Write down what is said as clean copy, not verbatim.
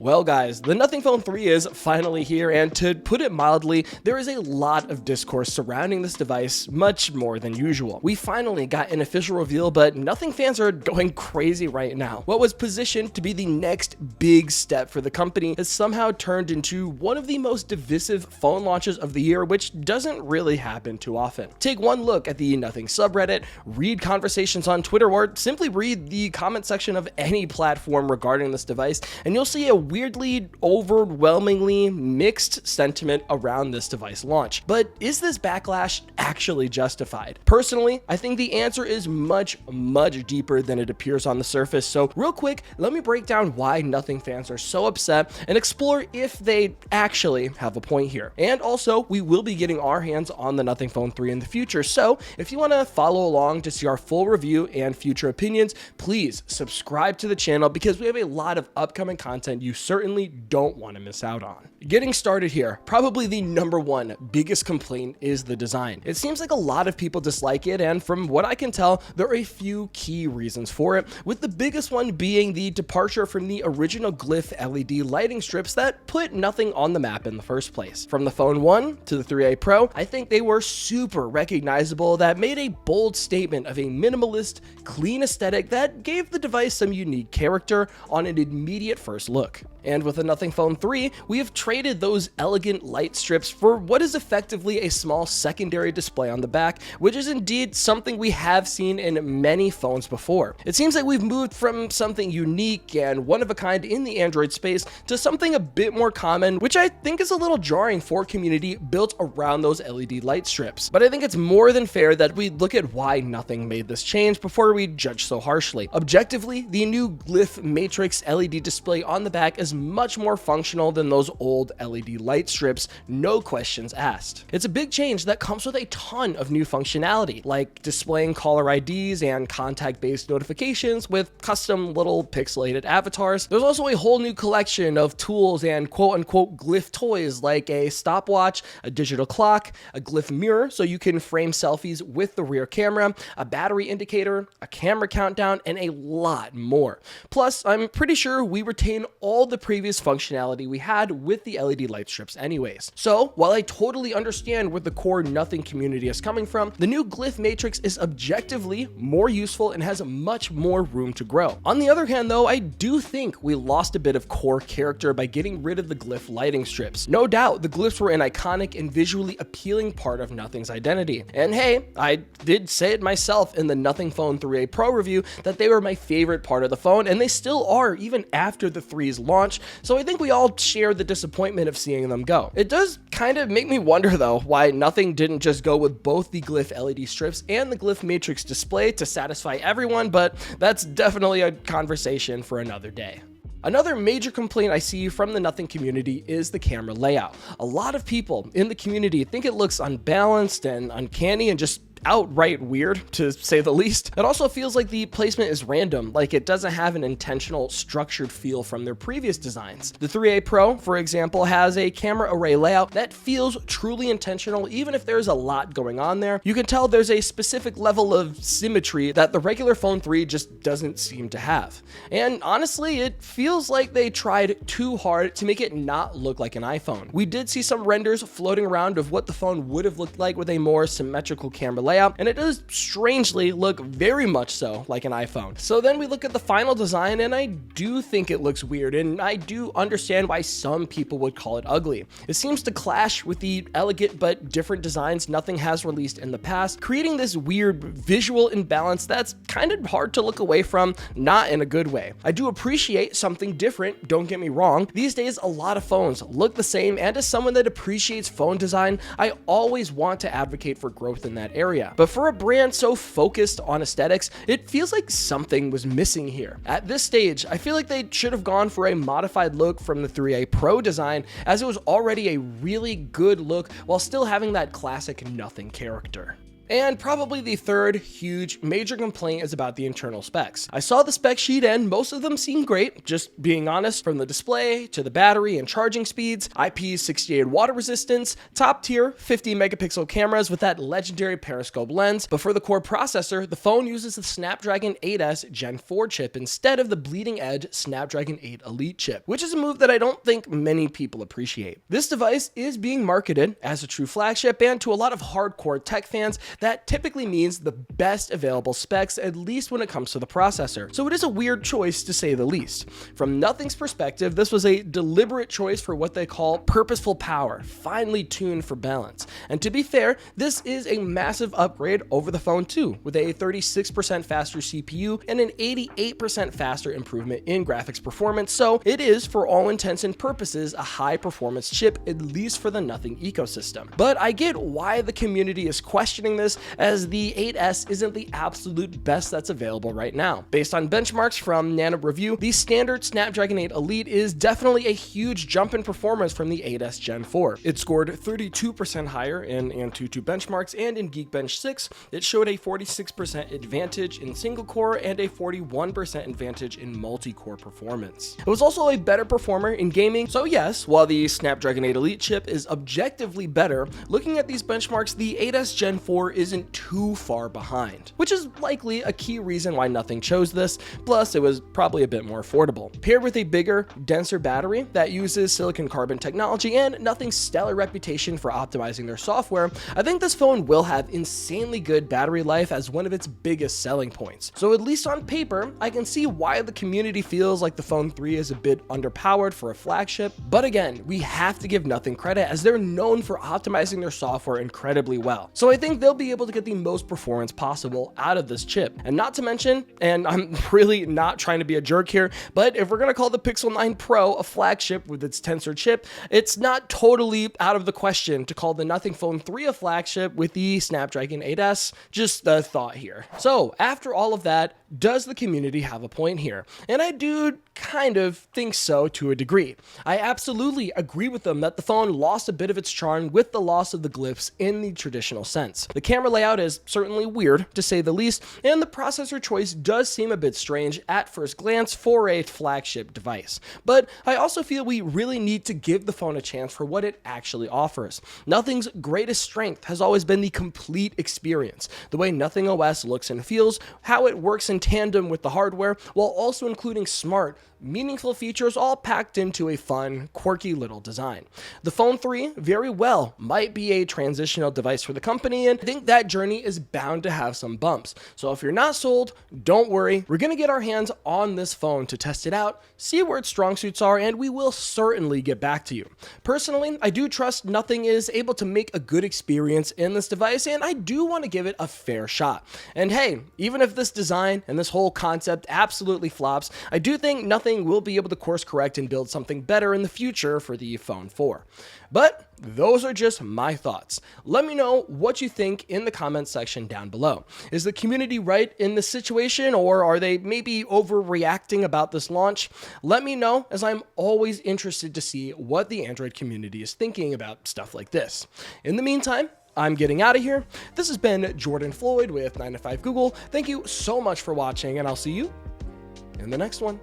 Well guys, the Nothing Phone 3 is finally here, and to put it mildly, there is a lot of discourse surrounding this device, much more than usual. We finally got an official reveal, but Nothing fans are going crazy right now. What was positioned to be the next big step for the company has somehow turned into one of the most divisive phone launches of the year, which doesn't really happen too often. Take one look at the Nothing subreddit, read conversations on Twitter, or simply read the comment section of any platform regarding this device, and you'll see a weirdly, overwhelmingly mixed sentiment around this device launch. But is this backlash actually justified? Personally, I think the answer is much deeper than it appears on the surface. So real quick, let me break down why Nothing fans are so upset and explore if they actually have a point here. And also, we will be getting our hands on the Nothing Phone 3 in the future. So if you want to follow along to see our full review and future opinions, please subscribe to the channel because we have a lot of upcoming content you certainly don't want to miss out on. Getting started here, probably the number one biggest complaint is the design. It seems like a lot of people dislike it, and from what I can tell, there are a few key reasons for it, with the biggest one being the departure from the original Glyph LED lighting strips that put Nothing on the map in the first place. From the Phone 1 to the 3A Pro, I think they were super recognizable, that made a bold statement of a minimalist, clean aesthetic that gave the device some unique character on an immediate first look. And with the Nothing Phone 3, we have traded those elegant light strips for what is effectively a small secondary display on the back, which is indeed something we have seen in many phones before. It seems like we've moved from something unique and one of a kind in the Android space to something a bit more common, which I think is a little jarring for a community built around those LED light strips. But I think it's more than fair that we look at why Nothing made this change before we judge so harshly. Objectively, the new Glyph Matrix LED display on the back is much more functional than those old LED light strips, no questions asked. It's a big change that comes with a ton of new functionality, like displaying caller IDs and contact-based notifications with custom little pixelated avatars. There's also a whole new collection of tools and quote-unquote Glyph toys, like a stopwatch, a digital clock, a Glyph mirror so you can frame selfies with the rear camera, a battery indicator, a camera countdown, and a lot more. Plus, I'm pretty sure we retain all the previous functionality we had with the LED light strips anyways. So while I totally understand where the core Nothing community is coming from, the new Glyph Matrix is objectively more useful and has much more room to grow. On the other hand though, I do think we lost a bit of core character by getting rid of the Glyph lighting strips. No doubt, the Glyphs were an iconic and visually appealing part of Nothing's identity. And hey, I did say it myself in the Nothing Phone 3A Pro review that they were my favorite part of the phone, and they still are even after the 3's launch, so I think we all share the disappointment of seeing them go. It does kind of make me wonder though why Nothing didn't just go with both the Glyph LED strips and the Glyph Matrix display to satisfy everyone, but that's definitely a conversation for another day. Another major complaint I see from the Nothing community is the camera layout. A lot of people in the community think it looks unbalanced and uncanny and just outright weird, to say the least. It also feels like the placement is random, like it doesn't have an intentional, structured feel from their previous designs. The 3A Pro, for example, has a camera array layout that feels truly intentional, even if there's a lot going on there. You can tell there's a specific level of symmetry that the regular Phone 3 just doesn't seem to have. And honestly, it feels like they tried too hard to make it not look like an iPhone. We did see some renders floating around of what the phone would have looked like with a more symmetrical camera layout, and it does strangely look very much so like an iPhone. So then we look at the final design, and I do think it looks weird, and I do understand why some people would call it ugly. It seems to clash with the elegant but different designs Nothing has released in the past, creating this weird visual imbalance that's kind of hard to look away from, not in a good way. I do appreciate something different, don't get me wrong. These days, a lot of phones look the same, and as someone that appreciates phone design, I always want to advocate for growth in that area. But for a brand so focused on aesthetics, it feels like something was missing here. At this stage, I feel like they should have gone for a modified look from the 3A Pro design, as it was already a really good look while still having that classic Nothing character. And probably the third huge major complaint is about the internal specs. I saw the spec sheet and most of them seem great, just being honest, from the display to the battery and charging speeds, IP68 water resistance, top tier 50 megapixel cameras with that legendary periscope lens. But for the core processor, the phone uses the Snapdragon 8S Gen 4 chip instead of the bleeding edge Snapdragon 8 Elite chip, which is a move that I don't think many people appreciate. This device is being marketed as a true flagship, and to a lot of hardcore tech fans, that typically means the best available specs, at least when it comes to the processor. So it is a weird choice to say the least. From Nothing's perspective, this was a deliberate choice for what they call purposeful power, finely tuned for balance. And to be fair, this is a massive upgrade over the phone 2, with a 36% faster CPU and an 88% faster improvement in graphics performance, so it is, for all intents and purposes, a high performance chip, at least for the Nothing ecosystem. But I get why the community is questioning this, as the 8S isn't the absolute best that's available right now. Based on benchmarks from Nano Review, the standard Snapdragon 8 Elite is definitely a huge jump in performance from the 8S Gen 4. It scored 32% higher in Antutu benchmarks, and in Geekbench 6, it showed a 46% advantage in single core and a 41% advantage in multi-core performance. It was also a better performer in gaming, so yes, while the Snapdragon 8 Elite chip is objectively better, looking at these benchmarks, the 8S Gen 4 isn't too far behind, which is likely a key reason why Nothing chose this, plus it was probably a bit more affordable. Paired with a bigger, denser battery that uses silicon carbon technology and Nothing's stellar reputation for optimizing their software, I think this phone will have insanely good battery life as one of its biggest selling points. So at least on paper, I can see why the community feels like the phone 3 is a bit underpowered for a flagship, but again, we have to give Nothing credit as they're known for optimizing their software incredibly well. So I think they'll be able to get the most performance possible out of this chip. And not to mention, and I'm really not trying to be a jerk here, but if we're gonna call the Pixel 9 Pro a flagship with its Tensor chip, it's not totally out of the question to call the Nothing Phone 3 a flagship with the Snapdragon 8S. Just a thought here. So after all of that, does the community have a point here? And I do kind of think so to a degree. I absolutely agree with them that the phone lost a bit of its charm with the loss of the glyphs in the traditional sense. The camera layout is certainly weird, to say the least, and the processor choice does seem a bit strange at first glance for a flagship device. But I also feel we really need to give the phone a chance for what it actually offers. Nothing's greatest strength has always been the complete experience, the way Nothing OS looks and feels, how it works in tandem with the hardware, while also including smart, meaningful features all packed into a fun, quirky little design. The Phone 3 very well might be a transitional device for the company, and I think that journey is bound to have some bumps. So if you're not sold, don't worry. We're gonna get our hands on this phone to test it out, see where its strong suits are, and we will certainly get back to you. Personally, I do trust Nothing is able to make a good experience in this device, and I do want to give it a fair shot. And hey, even if this design and this whole concept absolutely flops, I do think Nothing will be able to course correct and build something better in the future for the Phone 4. But those are just my thoughts. Let me know what you think in the comments section down below. Is the community right in this situation, or are they maybe overreacting about this launch? Let me know, as I'm always interested to see what the Android community is thinking about stuff like this. In the meantime, I'm getting out of here. This has been Jordan Floyd with 9to5 Google. Thank you so much for watching, and I'll see you in the next one.